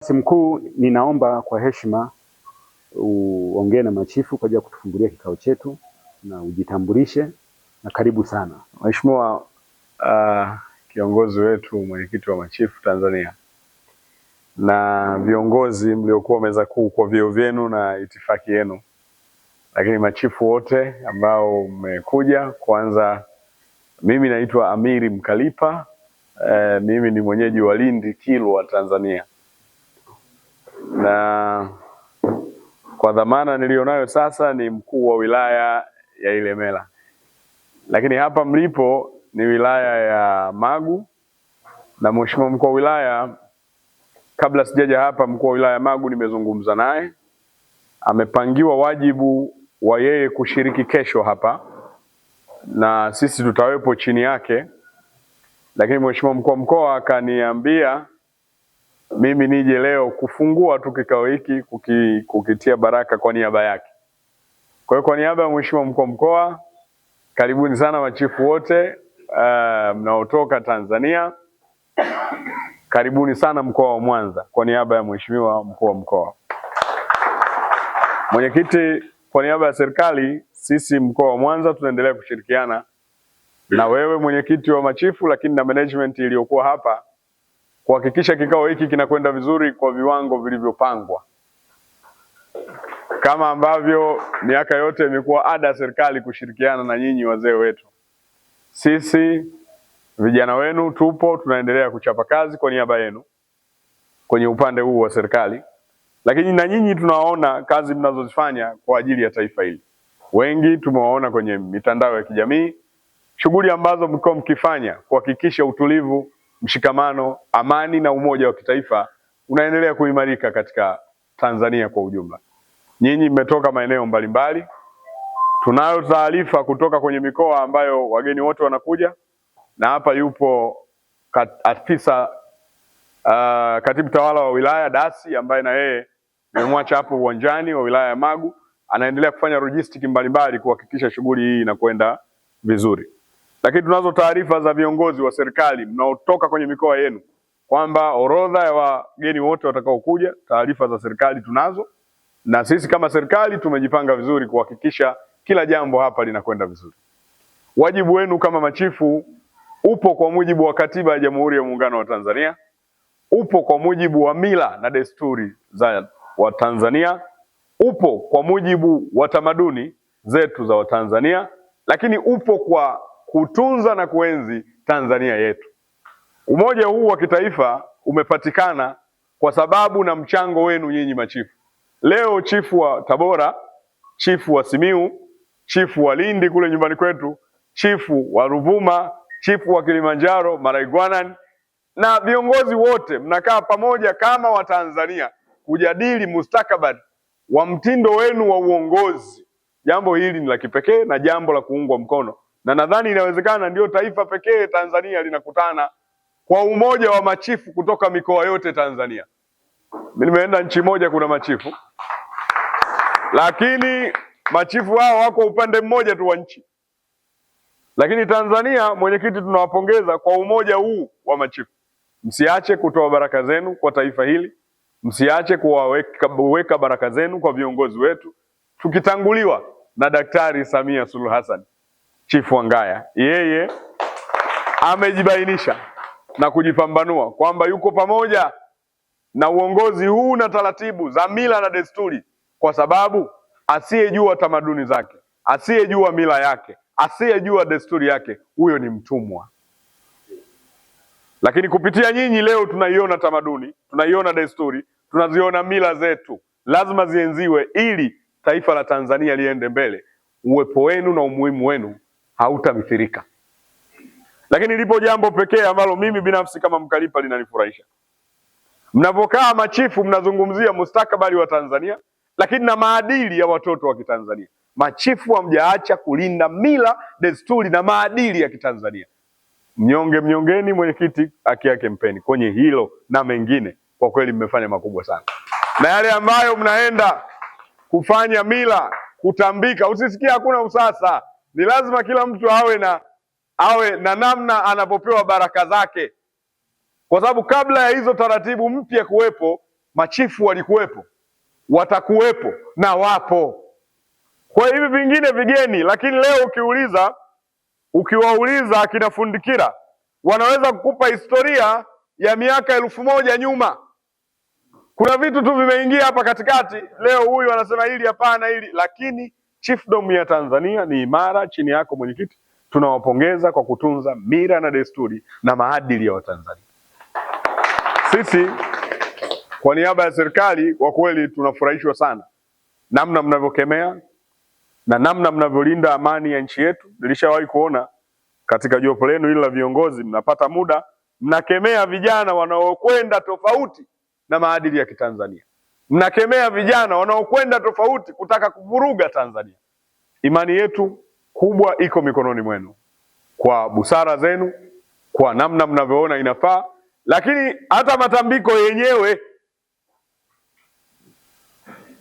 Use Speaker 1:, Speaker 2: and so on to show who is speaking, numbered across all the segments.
Speaker 1: Mhashamu Mkuu, ninaomba kwa heshima uongee na machifu kwa ajili ya kutufungulia kikao chetu na ujitambulishe na karibu sana.
Speaker 2: Mheshimiwa kiongozi wetu, mwenyekiti wa machifu Tanzania, na viongozi mliokuwa meza kuu kwa vyeo vyenu na itifaki yenu, lakini machifu wote ambao mmekuja. Kwanza, mimi naitwa Amiri Mkalipa, mimi ni mwenyeji wa Lindi Kilwa Tanzania, na kwa dhamana nilionayo sasa ni mkuu wa wilaya ya Ilemela, lakini hapa mlipo ni wilaya ya Magu. Na Mheshimiwa mkuu wa wilaya, kabla sijaja hapa, mkuu wa wilaya ya Magu nimezungumza naye, amepangiwa wajibu wa yeye kushiriki kesho hapa na sisi tutawepo chini yake, lakini Mheshimiwa mkuu wa mkoa akaniambia mimi nije leo kufungua tu kikao hiki, kukitia baraka kwa niaba yake. Kwa hiyo kwa niaba ya Mheshimiwa mkuu wa mkoa, karibuni sana machifu wote mnaotoka Tanzania. Karibuni sana mkoa wa Mwanza kwa niaba ya Mheshimiwa mkuu wa mkoa. Mwenyekiti, kwa niaba ya serikali, sisi mkoa wa Mwanza tunaendelea kushirikiana na wewe mwenyekiti wa machifu, lakini na management iliyokuwa hapa kuhakikisha kikao hiki kinakwenda vizuri kwa viwango vilivyopangwa. Kama ambavyo miaka yote imekuwa ada ya serikali kushirikiana na nyinyi wazee wetu, sisi vijana wenu tupo tunaendelea kuchapa kazi kwa niaba yenu kwenye upande huu wa serikali, lakini na nyinyi tunaona kazi mnazozifanya kwa ajili ya taifa hili. Wengi tumewaona kwenye mitandao ya kijamii, shughuli ambazo mko mkifanya kuhakikisha utulivu, mshikamano, amani na umoja wa kitaifa unaendelea kuimarika katika Tanzania kwa ujumla. Nyinyi mmetoka maeneo mbalimbali. Tunayo taarifa kutoka kwenye mikoa ambayo wageni wote wanakuja, na hapa yupo afisa katibu tawala wa wilaya Dasi, ambaye na yeye nimemwacha hapo uwanjani wa wilaya ya Magu, anaendelea kufanya logistics mbalimbali kuhakikisha shughuli hii inakwenda vizuri. Lakini tunazo taarifa za viongozi wa serikali mnaotoka kwenye mikoa yenu kwamba orodha ya wageni wote watakaokuja, taarifa za serikali tunazo, na sisi kama serikali tumejipanga vizuri kuhakikisha kila jambo hapa linakwenda vizuri. Wajibu wenu kama machifu upo kwa mujibu wa Katiba ya Jamhuri ya Muungano wa Tanzania, upo kwa mujibu wa mila na desturi za Watanzania, upo kwa mujibu wa tamaduni zetu za Watanzania, lakini upo kwa kutunza na kuenzi Tanzania yetu. Umoja huu wa kitaifa umepatikana kwa sababu na mchango wenu nyinyi machifu. Leo chifu wa Tabora, chifu wa Simiu, chifu wa Lindi kule nyumbani kwetu, chifu wa Ruvuma, chifu wa Kilimanjaro, Maraigwanani, na viongozi wote mnakaa pamoja kama Watanzania kujadili mustakabali wa mtindo wenu wa uongozi. Jambo hili ni la kipekee na jambo la kuungwa mkono, na nadhani inawezekana ndio taifa pekee Tanzania linakutana kwa umoja wa machifu kutoka mikoa yote Tanzania. Mimi nimeenda nchi moja kuna machifu, lakini machifu hao wako upande mmoja tu wa nchi. Lakini Tanzania, mwenyekiti, tunawapongeza kwa umoja huu wa machifu. Msiache kutoa baraka zenu kwa taifa hili, msiache kuweka baraka zenu kwa viongozi wetu, tukitanguliwa na Daktari Samia Suluhu Hassan, Chifu Wangaya. Yeye amejibainisha na kujipambanua kwamba yuko pamoja na uongozi huu na taratibu za mila na desturi, kwa sababu asiyejua tamaduni zake, asiyejua mila yake, asiyejua desturi yake, huyo ni mtumwa. Lakini kupitia nyinyi leo tunaiona tamaduni, tunaiona desturi, tunaziona mila zetu, lazima zienziwe ili taifa la Tanzania liende mbele. Uwepo wenu na umuhimu wenu hautamithirika. Lakini lipo jambo pekee ambalo mimi binafsi kama Mkalipa linanifurahisha. Mnapokaa machifu mnazungumzia mustakabali wa Tanzania, lakini na maadili ya watoto wa Kitanzania. Machifu hamjaacha kulinda mila, desturi na maadili ya Kitanzania. Mnyonge mnyongeni, mwenyekiti, haki yake mpeni. Kwenye hilo na mengine, kwa kweli mmefanya makubwa sana. Na yale ambayo mnaenda kufanya mila, kutambika, usisikie hakuna usasa. Ni lazima kila mtu awe na namna anapopewa baraka zake. Kwa sababu kabla ya hizo taratibu mpya kuwepo, machifu walikuwepo, watakuwepo na wapo. Kwa hivi vingine vigeni, lakini leo ukiwauliza akina Fundikira wanaweza kukupa historia ya miaka 1000 nyuma. Kuna vitu tu vimeingia hapa katikati, leo huyu anasema hili hapana hili, lakini chiefdom ya Tanzania ni imara chini yako mwenyekiti. Tunawapongeza kwa kutunza mila na desturi na maadili ya Watanzania. Sisi kwa niaba ya serikali kwa kweli tunafurahishwa sana namna mnavyokemea na namna mnavyolinda amani ya nchi yetu. Nilishawahi kuona katika jopo lenu hili la viongozi, mnapata muda mnakemea vijana wanaokwenda tofauti na maadili ya Kitanzania. Mnakemea vijana wanaokwenda tofauti kutaka kuvuruga Tanzania. Imani yetu kubwa iko mikononi mwenu, kwa busara zenu, kwa namna mnavyoona inafaa. Lakini hata matambiko yenyewe,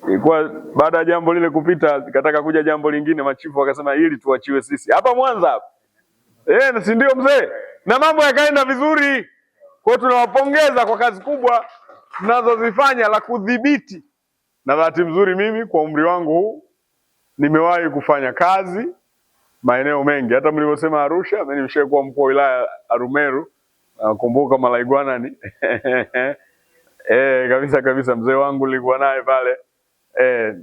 Speaker 2: ilikuwa baada ya jambo lile kupita, kataka kuja jambo lingine, machifu wakasema hili tuachiwe sisi hapa Mwanza hapa. Si ndio mzee? Na mambo yakaenda vizuri. Kwa hiyo tunawapongeza kwa kazi kubwa mnazozifanya la kudhibiti. Na bahati mzuri mimi kwa umri wangu huu nimewahi kufanya kazi maeneo mengi. Hata mlivyosema Arusha, mimi nimeshakuwa mkuu wa wilaya Arumeru. Nakumbuka Malaigwanani. Kabisa mzee wangu nilikuwa naye pale.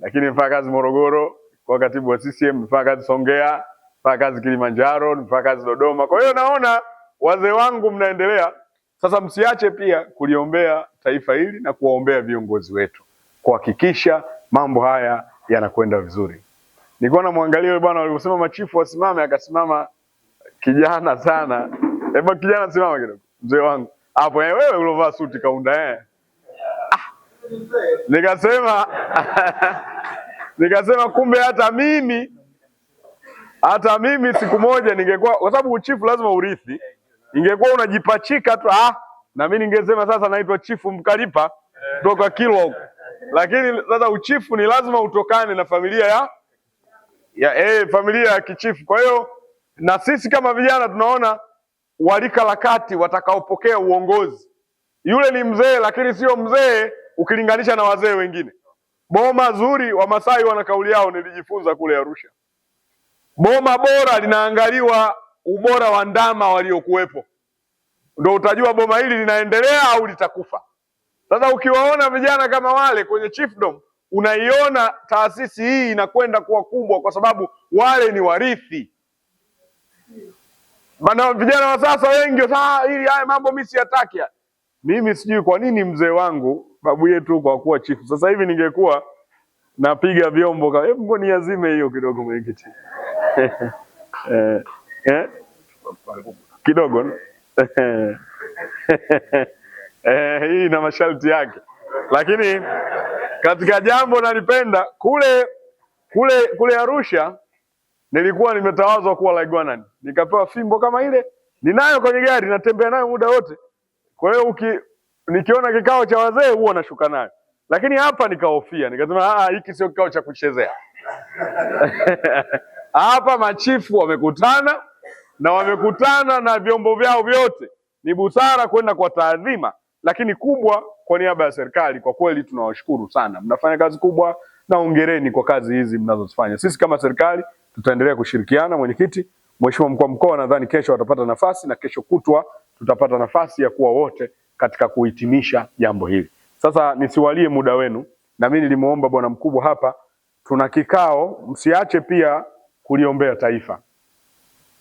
Speaker 2: Lakini nimefanya kazi Morogoro kwa katibu wa CCM, nimefanya kazi Songea, nimefanya kazi Kilimanjaro, nimefanya kazi Dodoma. Kwa hiyo naona wazee wangu mnaendelea. Sasa msiache pia kuliombea taifa hili na kuwaombea viongozi wetu kuhakikisha mambo haya yanakwenda vizuri. Nilikuwa namwangalia yule bwana aliposema machifu wasimame, akasimama kijana sana. Hebu kijana simama kidogo. Mzee wangu. Hapo wewe ulovaa suti kaunda Nikasema kumbe hata mimi siku moja ningekuwa, kwa sababu uchifu lazima urithi. Ingekuwa unajipachika tu na mimi ningesema sasa naitwa chifu Mkalipa kutoka Kilwa. Lakini sasa uchifu ni lazima utokane na familia familia ya kichifu. Kwa hiyo na sisi kama vijana tunaona walika la kati watakaopokea uongozi. Yule ni mzee lakini sio mzee ukilinganisha na wazee wengine. Boma zuri, Wamasai wana kauli yao, nilijifunza kule Arusha. Boma bora linaangaliwa ubora wa ndama waliokuwepo. Ndio utajua boma hili linaendelea au litakufa. Sasa ukiwaona vijana kama wale kwenye chiefdom, unaiona taasisi hii inakwenda kuwa kubwa kwa sababu wale ni warithi. Bana vijana wa sasa wengi ili haya mambo mimi siyataki. Mimi sijui kwa nini mzee wangu babu yetu kwa kuwa chifu. Sasa hivi ningekuwa napiga vyombo hebu niazime hiyo kidogo mwenyekiti. Kidogo. Hii ina masharti yake. Lakini katika jambo nalipenda kule Arusha nilikuwa nimetawazwa kuwa Laigwanani. Nikapewa fimbo kama ile, ninayo kwenye gari, natembea nayo muda wote. Kwa hiyo nikiona kikao cha wazee huwa nashuka nayo. Lakini hapa nikahofia, nikasema hiki sio kikao cha kuchezea. Hapa machifu wamekutana na vyombo vyao vyote. Ni busara kwenda kwa taadhima, lakini kubwa kwa niaba ya serikali kwa kweli tunawashukuru sana. Mnafanya kazi kubwa na hongereni kwa kazi hizi mnazozifanya. Sisi kama serikali tutaendelea kushirikiana. Mwenyekiti, Mheshimiwa mkuu wa mkoa nadhani kesho watapata nafasi na kesho kutwa tutapata nafasi ya kuwa wote katika kuhitimisha jambo hili. Sasa nisiwalie muda wenu, na mimi nilimuomba bwana mkubwa hapa, tuna kikao, msiache pia kuliombea taifa.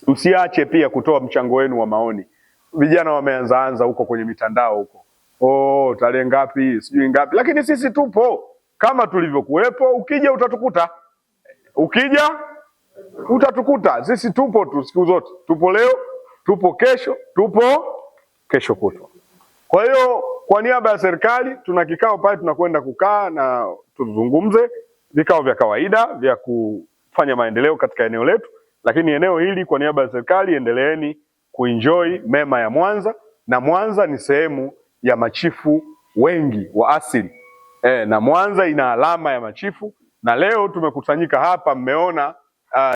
Speaker 2: Msiache pia kutoa mchango wenu wa maoni. Vijana wameanza huko kwenye mitandao huko. Tarehe ngapi, sijui ngapi, lakini sisi tupo kama tulivyokuwepo. Ukija utatukuta. Sisi tupo tu siku zote. Tupo leo, tupo kesho, tupo kesho kutwa. Kwa hiyo kwa niaba ya serikali tuna kikao pale tunakwenda kukaa na tuzungumze vikao vya kawaida vya kufanya maendeleo katika eneo letu, lakini eneo hili kwa niaba ya serikali endeleeni kuenjoy mema ya Mwanza, na Mwanza ni sehemu ya machifu wengi wa asili. Na Mwanza ina alama ya machifu, na leo tumekusanyika hapa, mmeona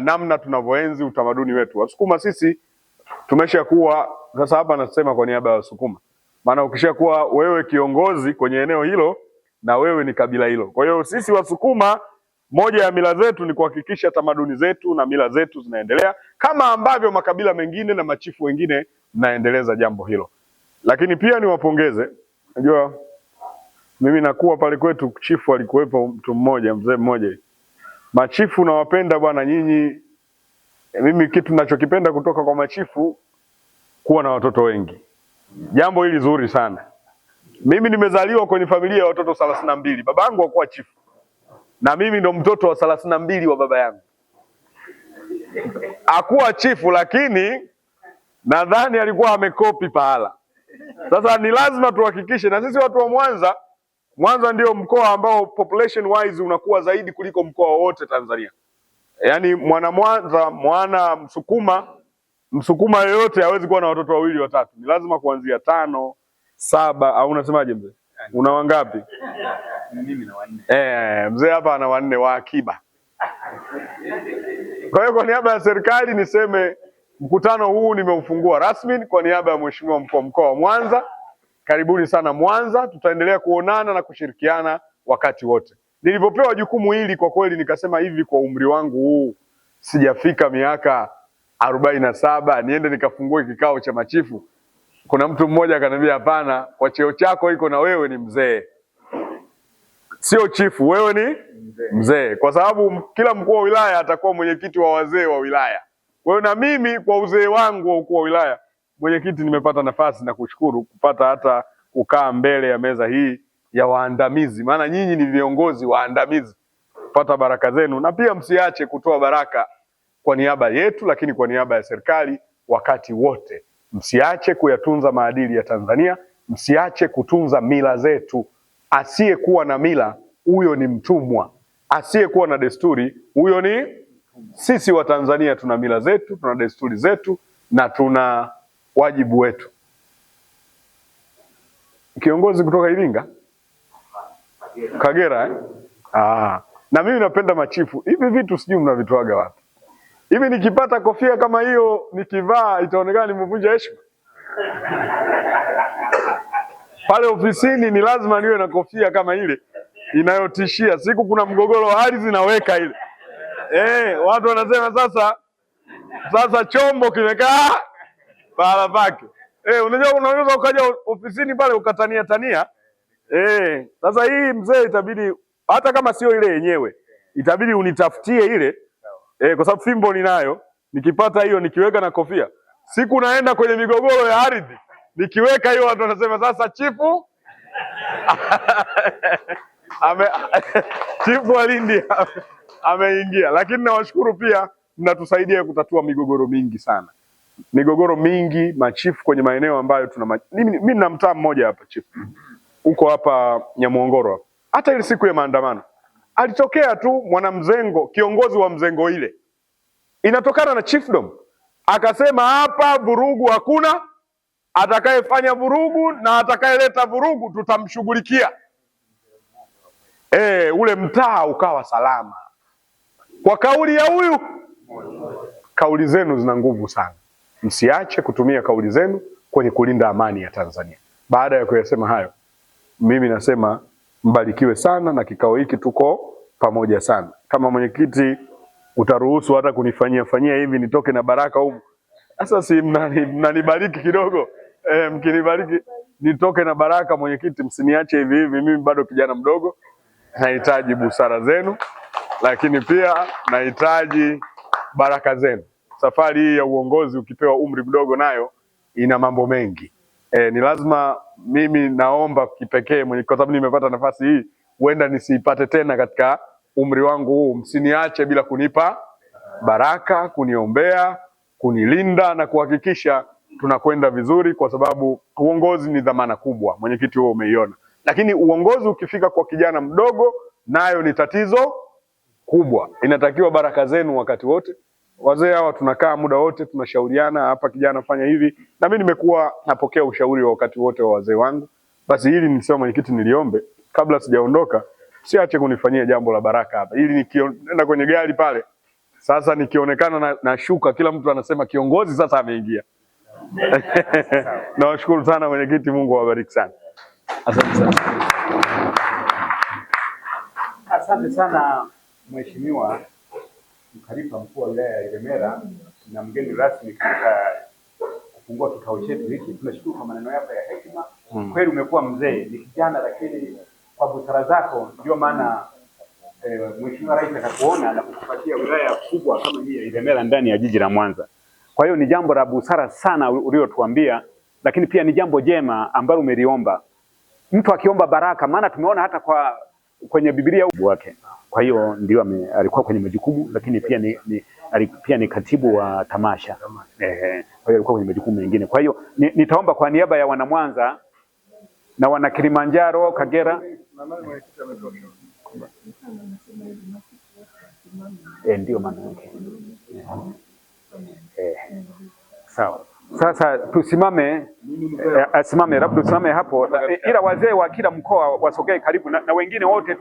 Speaker 2: namna tunavyoenzi utamaduni wetu. Wasukuma sisi tumeshakuwa, sasa hapa nasema kwa niaba ya Wasukuma, maana ukishakuwa wewe kiongozi kwenye eneo hilo na wewe ni kabila hilo. Kwa hiyo sisi Wasukuma, moja ya mila zetu ni kuhakikisha tamaduni zetu na mila zetu zinaendelea kama ambavyo makabila mengine na machifu wengine mnaendeleza jambo hilo. Lakini pia niwapongeze. Unajua mimi nakuwa pale kwetu chifu alikuwepo mtu mmoja, mzee mmoja. Machifu nawapenda bwana nyinyi. Mimi kitu ninachokipenda kutoka kwa machifu kuwa na watoto wengi. Jambo hili zuri sana. Mimi nimezaliwa kwenye familia ya watoto 32. Babangu hakuwa chifu. Na mimi ndo mtoto wa 32 wa baba yangu. Hakuwa chifu lakini nadhani alikuwa amekopi pahala. Sasa ni lazima tuhakikishe, na sisi watu wa Mwanza ndio mkoa ambao population wise unakuwa zaidi kuliko mkoa wote Tanzania. Yaani mwana Msukuma yoyote hawezi kuwa na watoto 2 3. Ni lazima kuanzia 5, 7 au unasemaje mzee? Una wangapi?
Speaker 3: Mimi na 4.
Speaker 2: Mzee hapa ana 4 wa akiba. Kwa hiyo kwa niaba ya serikali niseme mkutano huu nimeufungua rasmi kwa niaba ya Mheshimiwa Mkuu wa Mkoa wa Mwanza. Karibuni sana Mwanza, tutaendelea kuonana na kushirikiana wakati wote. Nilipopewa jukumu hili kwa kweli nikasema hivi, kwa umri wangu huu sijafika miaka 47 niende nikafungue kikao cha machifu. Kuna mtu mmoja akaniambia hapana, kwa cheo chako iko na wewe ni mzee. Sio chifu, wewe ni mzee. Kwa sababu kila mkuu wa wilaya atakuwa mwenyekiti wa wazee wa wilaya. Kwa hiyo na mimi kwa uzee wangu wa ukuu wa wilaya, mwenyekiti, nimepata nafasi na kushukuru kupata hata kukaa mbele ya meza hii ya waandamizi. Maana nyinyi ni viongozi waandamizi. Kupata baraka zenu, na pia msiache kutoa baraka kwa niaba yetu lakini kwa niaba ya serikali wakati wote. Msiache kuyatunza maadili ya Tanzania, msiache kutunza mila zetu. Asiyekuwa na mila huyo ni mtumwa. Asiyekuwa na desturi huyo ni sisi wa Tanzania. Tuna mila zetu, tuna desturi zetu na tuna wajibu wetu. Kiongozi kutoka Iringa? Kagera na mimi napenda machifu. Hivi vitu sijui mnavitoaga wapi? Hivi nikipata kofia kama hiyo nikivaa itaonekana nimevunja heshima? Pale ofisini ni lazima niwe na kofia kama ile inayotishia. Siku kuna mgogoro wa ardhi naweka ile. Watu wanasema sasa chombo kimekaa pahala pake. Unajua unaweza ukaja ofisini pale ukatania tania. Sasa hii mzee itabidi hata kama sio ile yenyewe itabidi unitafutie ile. Kwa sababu fimbo ninayo, nikipata hiyo nikiweka na kofia. Siku naenda kwenye migogoro ya ardhi, nikiweka hiyo watu wanasema sasa chifu chifu wa Lindi ameingia. Lakini nawashukuru pia mnatusaidia kutatua migogoro mingi sana. Migogoro mingi machifu kwenye maeneo ambayo mimi nina mtaa mmoja hapa chifu. Huko hapa Nyamuongoro. Hata ile siku ya maandamano alitokea tu mwanamzengo, kiongozi wa mzengo ile. Inatokana na chiefdom. Akasema hapa vurugu hakuna, atakayefanya vurugu na atakayeleta vurugu tutamshughulikia. Ule mtaa ukawa salama. Kwa kauli ya huyu. Kauli zenu zina nguvu sana. Msiache kutumia kauli zenu kwenye kulinda amani ya Tanzania. Baada ya kuyasema hayo, mimi nasema mbarikiwe sana na kikao hiki tuko pamoja sana. Kama mwenyekiti utaruhusu hata kunifanyia hivi nitoke na baraka huko. Sasa si mnanibariki kidogo. Mkinibariki nitoke na baraka mwenyekiti, msiniache hivi hivi, mimi bado kijana mdogo. Nahitaji busara zenu lakini pia nahitaji baraka zenu. Safari hii ya uongozi ukipewa umri mdogo nayo ina mambo mengi. Ni lazima mimi naomba kipekee kwa sababu nimepata nafasi hii, huenda nisiipate tena katika umri wangu huu. Msiniache bila kunipa baraka, kuniombea, kunilinda na kuhakikisha tunakwenda vizuri, kwa sababu uongozi ni dhamana kubwa. Mwenyekiti huo umeiona. Lakini uongozi ukifika kwa kijana mdogo nayo ni tatizo kubwa. Inatakiwa baraka zenu wakati wote. Wazee hawa tunakaa muda wote tunashauriana, hapa kijana fanya hivi, na mimi nimekuwa napokea ushauri wa wakati wote wa wazee wangu. Basi hili nilisema mwenyekiti niliombe kabla sijaondoka, siache kunifanyia jambo la baraka hapa. Ili nikienda kwenye gari pale, sasa nikionekana na shuka, kila mtu anasema kiongozi sasa ameingia. Nawashukuru sana mwenyekiti, Mungu awabariki sana. Asante sana.
Speaker 1: Asante sana Mheshimiwa Mkalipa, mkuu wa wilaya ya Ilemela na mgeni rasmi katika kufungua kikao chetu hiki. Tunashukuru kwa maneno yako ya hekima. Kweli umekuwa mzee, ni kijana, lakini kwa busara zako ndio maana Mheshimiwa Rais akakuona na kukupatia wilaya kubwa kama hii ya Ilemela ndani ya jiji la Mwanza. Kwa hiyo ni jambo la busara sana uliotuambia, lakini pia ni jambo jema ambalo umeliomba. Mtu akiomba baraka, maana tumeona hata kwenye Biblia wake. Kwa hiyo ndio alikuwa kwenye majukumu, lakini pia ni katibu wa tamasha. Kwa hiyo alikuwa kwenye majukumu mengine. Kwa hiyo nitaomba kwa niaba ya wana Mwanza na wana Kilimanjaro, Kagera. Ndio maana yake. Sawa. Sasa tusimame, labda tusimame hapo, ila wazee wa kila mkoa wasogee karibu na wengine wote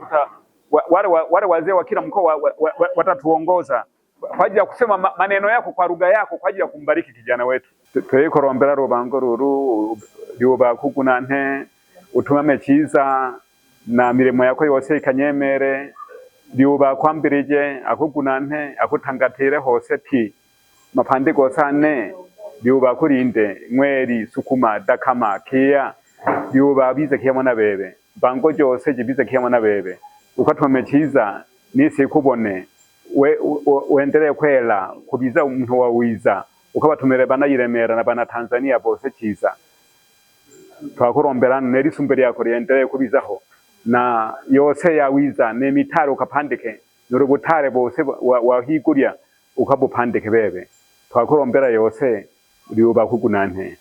Speaker 1: wale wazee wa kila mkoa watatuongoza kwa ajili ya kusema maneno yako kwa lugha yako kwa ajili ya kumbariki kijana wetu. Twekorombera rubango ruru lyuba kugunante utumame cyiza na mirimo yako yose ikanyemere lyuba kwambirije akugunante akutangatire hose pi mapande gosane lyuba kurinde mweri sukuma dakama kia lyuba bize kiyamo na bebe bango jose jibize kiyamo na bebe ukatumame cyiza nisi kubone uendelee kwela kubiza umuntu wawiza ukabatumire bana Ilemela na bana Tanzania bose cyiza twakurombera nelisumbere yako riendelee kubizaho na yose yawiza nemitaro ukapandike n'urubutare bose wahigurya ukabupandike bebe twakurombera yose lyuba kugunante.